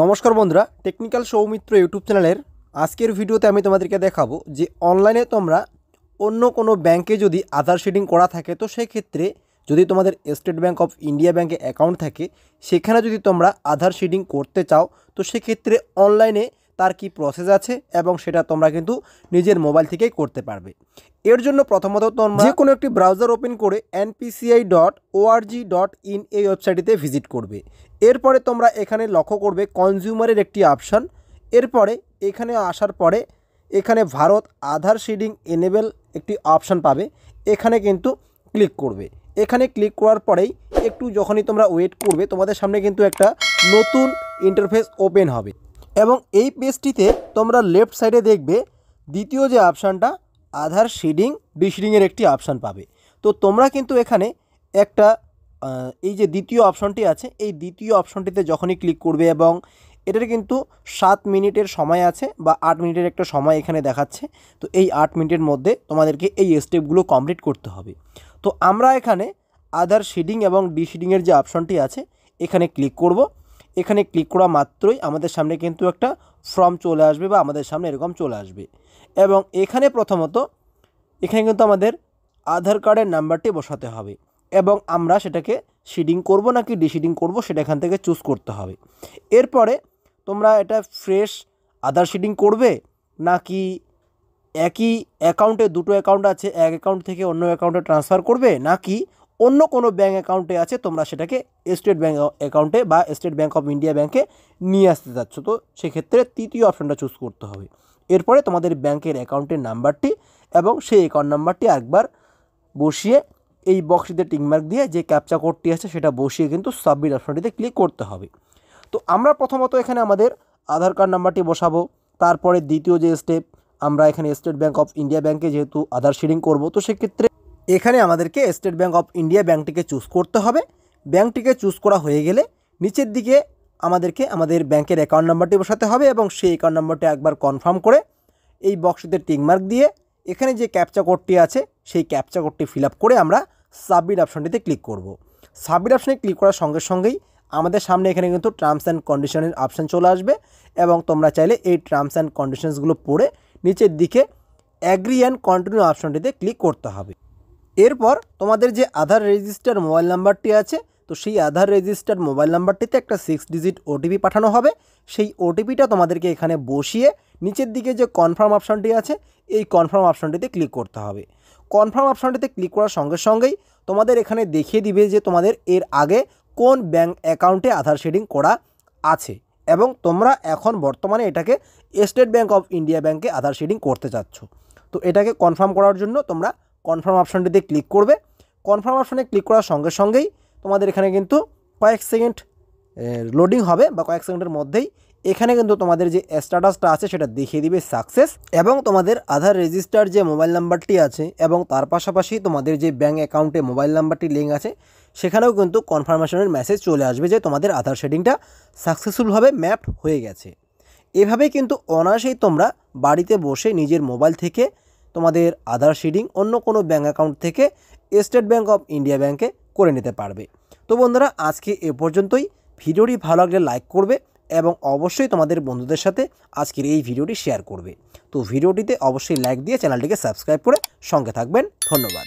নমস্কার বন্ধুরা, technical Soumitra YouTube চ্যানেলের আজকের ভিডিওতে আমি তোমাদেরকে দেখাবো যে অনলাইনে তোমরা অন্য কোনো ব্যাংকে যদি আধার শেডিং করা থাকে তো সেই ক্ষেত্রে যদি তোমাদের স্টেট ব্যাংক অফ ইন্ডিয়া ব্যাংকে অ্যাকাউন্ট থাকে সেখানে যদি তোমরা আধার শেডিং করতে চাও তো সেক্ষেত্রে অনলাইনে তার কি প্রসেস আছে এবং সেটা তোমরা কিন্তু নিজের মোবাইল থেকেই করতে পারবে। এর জন্য প্রথমত তোমরা যে কোনো একটি ব্রাউজার ওপেন করে npci.org.in এই ওয়েবসাইটটিতে ভিজিট করবে। এরপরে তোমরা এখানে লক্ষ্য করবে কনজিউমারের একটি অপশান। এরপরে এখানে আসার পরে এখানে ভারত আধার শেডিং এনেবেল একটি অপশান পাবে, এখানে কিন্তু ক্লিক করবে। এখানে ক্লিক করার পরেই একটু যখনই তোমরা ওয়েট করবে তোমাদের সামনে কিন্তু একটা নতুন ইন্টারফেস ওপেন হবে এবং এই পেজটিতে তোমরা লেফট সাইডে দেখবে দ্বিতীয় যে অপশানটা আধার শেডিং ডিশেডিংয়ের একটি অপশান পাবে। তো তোমরা কিন্তু এখানে একটা এই যে দ্বিতীয় অপশনটি আছে এই দ্বিতীয় অপশনটিতে যখনই ক্লিক করবে এবং এটার কিন্তু 7 মিনিটের সময় আছে বা 8 মিনিটের একটা সময় এখানে দেখাচ্ছে। তো এই 8 মিনিটের মধ্যে তোমাদেরকে এই স্টেপগুলো কমপ্লিট করতে হবে। তো আমরা এখানে আধার শেডিং এবং ডিশেডিংয়ের যে অপশনটি আছে এখানে ক্লিক করব। এখানে ক্লিক করা মাত্রই আমাদের সামনে কিন্তু একটা ফর্ম চলে আসবে বা আমাদের সামনে এরকম চলে আসবে এবং এখানে প্রথমত এখানে কিন্তু আমাদের আধার কার্ডের নাম্বারটি বসাতে হবে এবং আমরা সেটাকে শেডিং করব নাকি ডিশেডিং করব সেটা এখান থেকে চুজ করতে হবে। এরপরে তোমরা এটা ফ্রেশ আধার শেডিং করবে নাকি একই অ্যাকাউন্টে দুটো অ্যাকাউন্ট আছে এক অ্যাকাউন্ট থেকে অন্য অ্যাকাউন্টে ট্রান্সফার করবে নাকি অন্য কোনো ব্যাঙ্ক অ্যাকাউন্টে আছে তোমরা সেটাকে স্টেট ব্যাঙ্ক অ্যাকাউন্টে বা স্টেট ব্যাঙ্ক অফ ইন্ডিয়া ব্যাঙ্কে নিয়ে আসতে যাচ্ছ। তো সেক্ষেত্রে তৃতীয় অপশানটা চুজ করতে হবে। এরপরে তোমাদের ব্যাঙ্কের অ্যাকাউন্টের নাম্বারটি এবং সেই অ্যাকাউন্ট নাম্বারটি একবার বসিয়ে এই বক্সটিতে টিকমার্ক দিয়ে যে ক্যাপচা কোডটি আছে সেটা বসিয়ে কিন্তু সাবমিট অপশনটিতে ক্লিক করতে হবে। তো আমরা প্রথমত এখানে আমাদের আধার কার্ড নাম্বারটি বসাবো, তারপরে দ্বিতীয় যে স্টেপ আমরা এখানে স্টেট ব্যাঙ্ক অফ ইন্ডিয়া ব্যাঙ্কে যেহেতু আধার শেডিং করব তো সেক্ষেত্রে এখানে আমাদেরকে স্টেট ব্যাঙ্ক অফ ইন্ডিয়া ব্যাঙ্কটিকে চুজ করতে হবে। ব্যাঙ্কটিকে চুজ করা হয়ে গেলে নিচের দিকে আমাদেরকে আমাদের ব্যাঙ্কের অ্যাকাউন্ট নাম্বারটি বসাতে হবে এবং সেই অ্যাকাউন্ট নাম্বারটি একবার কনফার্ম করে এই বক্সটিতে টিকমার্ক দিয়ে এখানে যে ক্যাপচা কোডটি আছে সেই ক্যাপচা কোডটি ফিল আপ করে আমরা সাবমিট অপশনটিতে ক্লিক করব। সাবমিট অপশনে ক্লিক করার সঙ্গে সঙ্গেই আমাদের সামনে এখানে কিন্তু টার্মস অ্যান্ড কন্ডিশনের অপশান চলে আসবে এবং তোমরা চাইলে এই টার্মস অ্যান্ড কন্ডিশনসগুলো পড়ে নিচের দিকে অ্যাগ্রি অ্যান্ড কন্টিনিউ অপশনটিতে ক্লিক করতে হবে। এরপর তোমাদের যে আধার রেজিস্টার মোবাইল নাম্বারটি আছে তো সেই আধার রেজিস্টার মোবাইল নাম্বারটিতে একটা 6 ডিজিট ওটিপি পাঠানো হবে। সেই ওটিপিটা তোমাদেরকে এখানে বসিয়ে নিচের দিকে যে কনফার্ম অপশানটি আছে এই কনফার্ম অপশানটিতে ক্লিক করতে হবে। কনফার্ম অপশানটিতে ক্লিক করার সঙ্গে সঙ্গেই তোমাদের এখানে দেখিয়ে দিবে যে তোমাদের এর আগে কোন ব্যাঙ্ক অ্যাকাউন্টে আধার শেডিং করা আছে এবং তোমরা এখন বর্তমানে এটাকে স্টেট ব্যাঙ্ক অফ ইন্ডিয়া ব্যাঙ্কে আধার শেডিং করতে চাচ্ছ। তো এটাকে কনফার্ম করার জন্য তোমরা কনফার্ম অপশানটিতে ক্লিক করবে। কনফার্ম অপশানে ক্লিক করার সঙ্গে সঙ্গেই তোমাদের এখানে কিন্তু কয়েক সেকেন্ড লোডিং হবে বা কয়েক সেকেন্ডের মধ্যেই এখানে কিন্তু তোমাদের যে স্ট্যাটাসটা আছে সেটা দেখিয়ে দিবে সাকসেস এবং তোমাদের আধার রেজিস্টার যে মোবাইল নাম্বারটি আছে এবং তার পাশাপাশি তোমাদের যে ব্যাঙ্ক অ্যাকাউন্টে মোবাইল নাম্বারটি লিঙ্ক আছে সেখানেও কিন্তু কনফার্মেশনের মেসেজ চলে আসবে যে তোমাদের আধার শেডিংটা সাকসেসফুলভাবে ম্যাপড হয়ে গেছে। এভাবেই কিন্তু অনায়াসেই তোমরা বাড়িতে বসে নিজের মোবাইল থেকে তোমাদের আধার শেডিং অন্য কোনো ব্যাঙ্ক অ্যাকাউন্ট থেকে স্টেট ব্যাঙ্ক অফ ইন্ডিয়া ব্যাঙ্কে করে নিতে পারবে। তো বন্ধুরা আজকে এ পর্যন্তই। ভিডিওটি ভালো লাগলে লাইক করবে এবং অবশ্যই তোমাদের বন্ধুদের সাথে আজকের এই ভিডিওটি শেয়ার করবে। তো ভিডিওটিতে অবশ্যই লাইক দিয়ে চ্যানেলটিকে সাবস্ক্রাইব করে সঙ্গে থাকবেন। ধন্যবাদ।